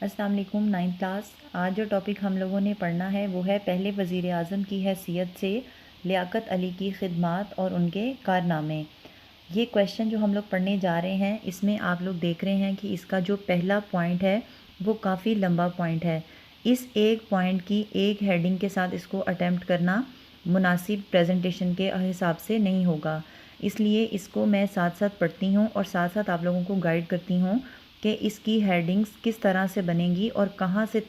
अस्सलाम वालेकुम। 9th class. आज जो टॉपिक हम लोगों ने पढ़ना है वो है पहले वज़ीर आज़म की हैसियत से लियाकत अली की खिदमात और उनके कारनामे। ये क्वेश्चन जो हम लोग पढ़ने जा रहे हैं इसमें आप लोग देख रहे हैं कि इसका जो पहला पॉइंट है वो काफ़ी लंबा पॉइंट है। इस एक पॉइंट की एक हेडिंग के साथ इसको अटेम्प्ट करना मुनासिब प्रेजेंटेशन के हिसाब से नहीं होगा, इसलिए इसको मैं साथ साथ पढ़ती हूँ और साथ साथ आप लोगों को गाइड करती हूँ कि इसकी हेडिंग्स किस तरह से बनेंगी और कहाँ से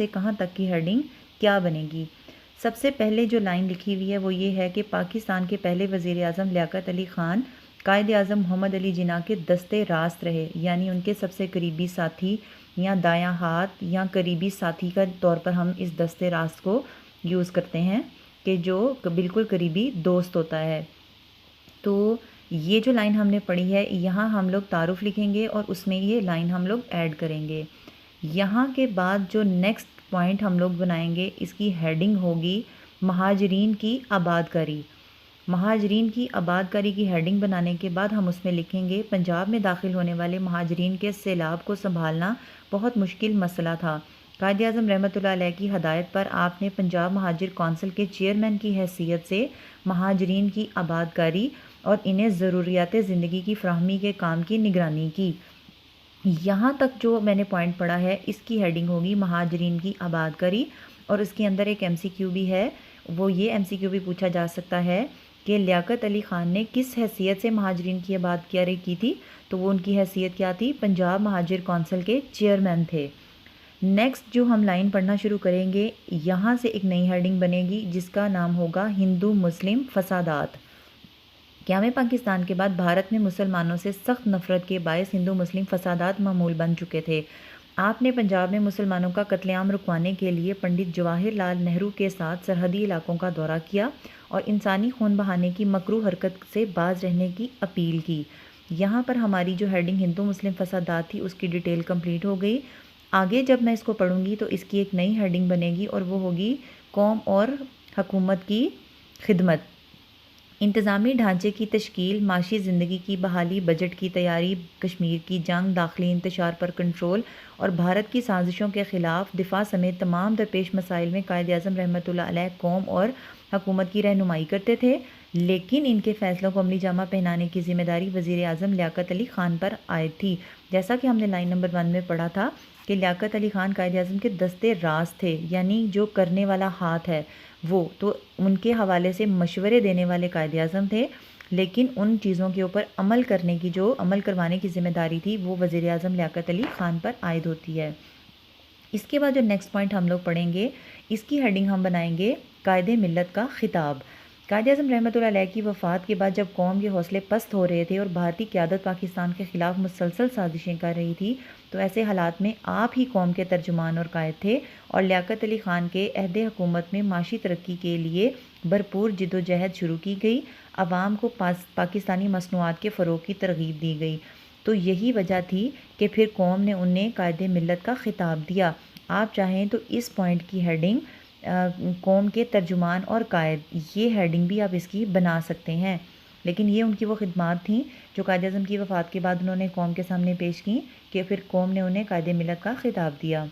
कहाँ तक की हेडिंग क्या बनेगी। सबसे पहले जो लाइन लिखी हुई है वो ये है कि पाकिस्तान के पहले वज़ीर आज़म लियाकत अली ख़ान कायद आज़म मोहम्मद अली जिन्ना के दस्ते रास्त रहे, यानी उनके सबसे करीबी साथी या दायां हाथ या करीबी साथी का तौर पर हम इस दस्ते रास्त को यूज़ करते हैं कि जो बिल्कुल करीबी दोस्त होता है। तो ये जो लाइन हमने पढ़ी है यहाँ हम लोग तारुफ लिखेंगे और उसमें ये लाइन हम लोग ऐड करेंगे। यहाँ के बाद जो नेक्स्ट पॉइंट हम लोग बनाएंगे इसकी हेडिंग होगी महाजरीन की आबादकारी। महाजरीन की आबादकारी की हेडिंग बनाने के बाद हम उसमें लिखेंगे पंजाब में दाखिल होने वाले महाजरीन के सैलाब को संभालना बहुत मुश्किल मसला था। कायद आज़म रहमतुल्लाह अलैह की हदायत पर आपने पंजाब महाजिर कौंसिल के चेयरमैन की हैसियत से महाजरीन की आबादकारी और इन्हें ज़रूरियात ज़िंदगी की फ़राहमी के काम की निगरानी की। यहाँ तक जो मैंने पॉइंट पढ़ा है इसकी हेडिंग होगी महाजरीन की आबादकारी, और इसके अंदर एक MCQ भी है। वो ये MCQ भी पूछा जा सकता है कि लियाकत अली ख़ान ने किस हैसियत से महाजरीन की आबादकारी की थी, तो वो उनकी हैसियत क्या थी, पंजाब महाजिर कौंसिल के चेयरमैन थे। नेक्स्ट जो हम लाइन पढ़ना शुरू करेंगे यहाँ से एक नई हेडिंग बनेगी जिसका नाम होगा हिंदू मुस्लिम फसादात। क़याम पाकिस्तान के बाद भारत में मुसलमानों से सख्त नफ़रत के बायस हिंदू मुस्लिम फसादात मामूल बन चुके थे। आपने पंजाब में मुसलमानों का कत्लेआम रुकवाने के लिए पंडित जवाहर लाल नेहरू के साथ सरहदी इलाकों का दौरा किया और इंसानी खून बहाने की मकरूह हरकत से बाज रहने की अपील की। यहाँ पर हमारी जो हेडिंग हिंदू मुस्लिम फसादात थी उसकी डिटेल कंप्लीट हो गई। आगे जब मैं इसको पढ़ूंगी तो इसकी एक नई हेडिंग बनेगी और वो होगी कौम और हुकूमत की खिदमत। इंतज़ामी ढांचे की तश्कील, माशी ज़िंदगी की बहाली, बजट की तैयारी, कश्मीर की जंग, दाखिली इंतशार पर कंट्रोल और भारत की साजिशों के ख़िलाफ़ दिफा समेत तमाम दरपेश मसाइल में कायद आज़म रहमतुल्लाह अलैह कौम और हुकूमत की रहनुमाई करते थे, लेकिन इनके फ़ैसलों को अमली जामा पहनाने की ज़िम्मेदारी वज़ीर आज़म लियाकत अली ख़ान पर आयद थी। जैसा कि हमने लाइन नंबर 1 में पढ़ा था कि लियाकत अली ख़ान कायद आज़म के दस्ते राज थे, यानी जो करने वाला हाथ है वो, तो उनके हवाले से मशवरे देने वाले कायद आज़म थे, लेकिन उन चीज़ों के ऊपर अमल करवाने की ज़िम्मेदारी थी वो वज़ीर आज़म लियाकत अली ख़ान पर आयद होती है। इसके बाद जो नेक्स्ट पॉइंट हम लोग पढ़ेंगे इसकी हेडिंग हम बनाएंगे कायदे मिल्लत का खिताब। कायद आज़म रहमतुल्लाह अलैह की वफ़ात के बाद जब कौम के हौसले पस्त हो रहे थे और भारतीय क़यादत पाकिस्तान के ख़िलाफ़ मुसलसल साजिशें कर रही थी, तो ऐसे हालात में आप ही कौम के तर्जुमान और कायद थे और लियाकत अली ख़ान के अहद हुकूमत में माशी तरक्की के लिए भरपूर जिद्दोजहद शुरू की गई। आवाम को पाकिस्तानी मसनूआत के फ़रोग़ की तरगीब दी गई। तो यही वजह थी कि फिर कौम ने उन्हें कायदे मिल्लत का खिताब दिया। आप चाहें तो इस पॉइंट की हेडिंग कौम के तर्जुमान और कायद, ये हेडिंग भी आप इसकी बना सकते हैं, लेकिन ये उनकी वो खिदमात थी जो कायद आज़म की वफ़ात के बाद उन्होंने कौम के सामने पेश की कि फिर कौम ने उन्हें कायदे मिल्लत का खिताब दिया।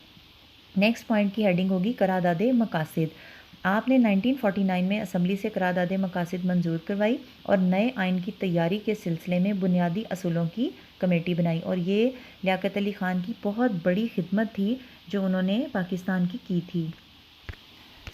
नेक्स्ट पॉइंट की हेडिंग होगी करारदाद मकासिद। आपने 1949 में असम्बली से करारदाद मकासिद मंजूर करवाई और नए आइन की तैयारी के सिलसिले में बुनियादी असूलों की कमेटी बनाई, और ये लियाकत अली ख़ान की बहुत बड़ी खिदमत थी जो उन्होंने पाकिस्तान की थी।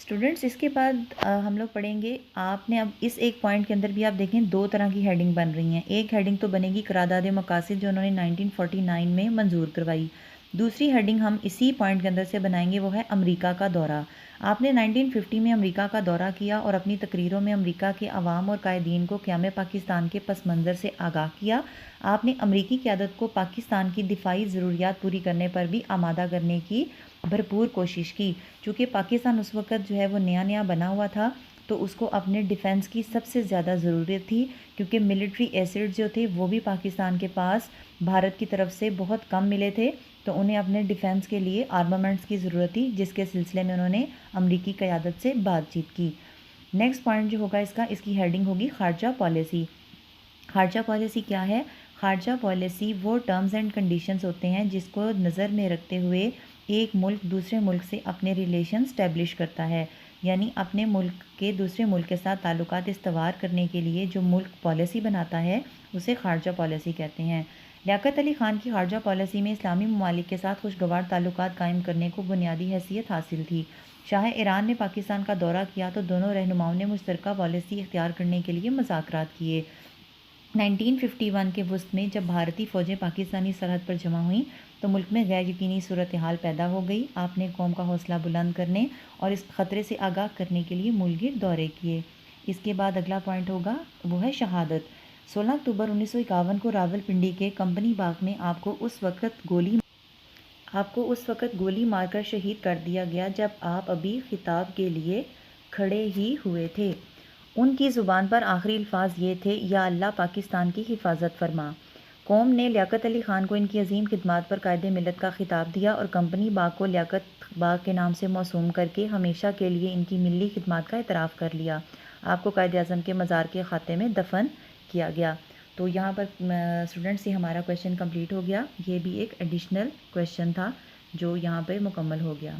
स्टूडेंट्स, इसके बाद हम लोग पढ़ेंगे, आपने अब इस एक पॉइंट के अंदर भी आप देखें दो तरह की हेडिंग बन रही हैं। एक हेडिंग तो बनेगी करारदाद मकासिद जो उन्होंने 1949 में मंजूर करवाई। दूसरी हेडिंग हम इसी पॉइंट के अंदर से बनाएंगे, वो है अमेरिका का दौरा। आपने 1950 में अमेरिका का दौरा किया और अपनी तकरीरों में अमेरिका के अवाम और कायदीन को क़याम पाकिस्तान के पस मंज़र से आगाह किया। आपने अमेरिकी क़यादत को पाकिस्तान की दिफाई ज़रूरियात पूरी करने पर भी आमादा करने की भरपूर कोशिश की। चूँकि पाकिस्तान उस वक़्त जो है वो नया नया बना हुआ था, तो उसको अपने डिफेंस की सबसे ज़्यादा ज़रूरत थी, क्योंकि मिलिट्री एसिड जो थे वो भी पाकिस्तान के पास भारत की तरफ से बहुत कम मिले थे, तो उन्हें अपने डिफेंस के लिए आर्मामेंट्स की ज़रूरत थी, जिसके सिलसिले में उन्होंने अमरीकी क़यादत से बातचीत की। नेक्स्ट पॉइंट जो होगा इसकी हेडिंग होगी खारजा पॉलिसी। खारजा पॉलिसी क्या है? خارجہ پالیسی وہ ٹرمز اینڈ کنڈیشنز ہوتے ہیں جس کو نظر میں رکھتے ہوئے ایک ملک دوسرے ملک سے اپنے ریلیشن اسٹیبلش کرتا ہے، یعنی اپنے ملک کے دوسرے ملک کے ساتھ تعلقات استوار کرنے کے لیے جو ملک پالیسی بناتا ہے اسے خارجہ پالیسی کہتے ہیں۔ لیاقت علی خان کی خارجہ پالیسی میں اسلامی ممالک کے ساتھ خوشگوار تعلقات قائم کرنے کو بنیادی حیثیت حاصل تھی۔ شاہ ایران نے پاکستان کا دورہ کیا تو دونوں رہنماؤں نے مشترکہ پالیسی اختیار کرنے کے لیے مذاکرات کیے۔ 1951 کے وسط میں جب بھارتی فوجیں پاکستانی سرحد پر جمع ہوئیں تو ملک میں غیر یقینی صورتحال پیدا ہو گئی۔ آپ نے قوم کا حوصلہ بلند کرنے اور اس خطرے سے آگاہ کرنے کے لیے ملک گیر دورے کیے۔ اس کے بعد اگلا پوائنٹ ہوگا وہ ہے شہادت۔ 16 اکتوبر 1951 کو راول پنڈی کے کمپنی باغ میں آپ کو اس وقت گولی مار کر شہید کر دیا گیا جب آپ ابھی خطاب کے لیے کھڑے ہی ہوئے تھے۔ ان کی زبان پر آخری الفاظ یہ تھے، یا اللہ پاکستان کی حفاظت فرما۔ قوم نے لیاقت علی خان کو ان کی عظیم خدمات پر قائد ملت کا خطاب دیا اور کمپنی باغ کو لیاقت باغ کے نام سے موسوم کر کے ہمیشہ کے لیے ان کی ملی خدمات کا اعتراف کر لیا۔ آپ کو قائد اعظم کے مزار کے خاتے میں دفن کیا گیا۔ تو یہاں پر اسٹوڈنٹس یہ ہمارا کویشچن کمپلیٹ ہو گیا۔ یہ بھی ایک ایڈیشنل کویشچن تھا جو یہاں پہ مکمل ہو گیا۔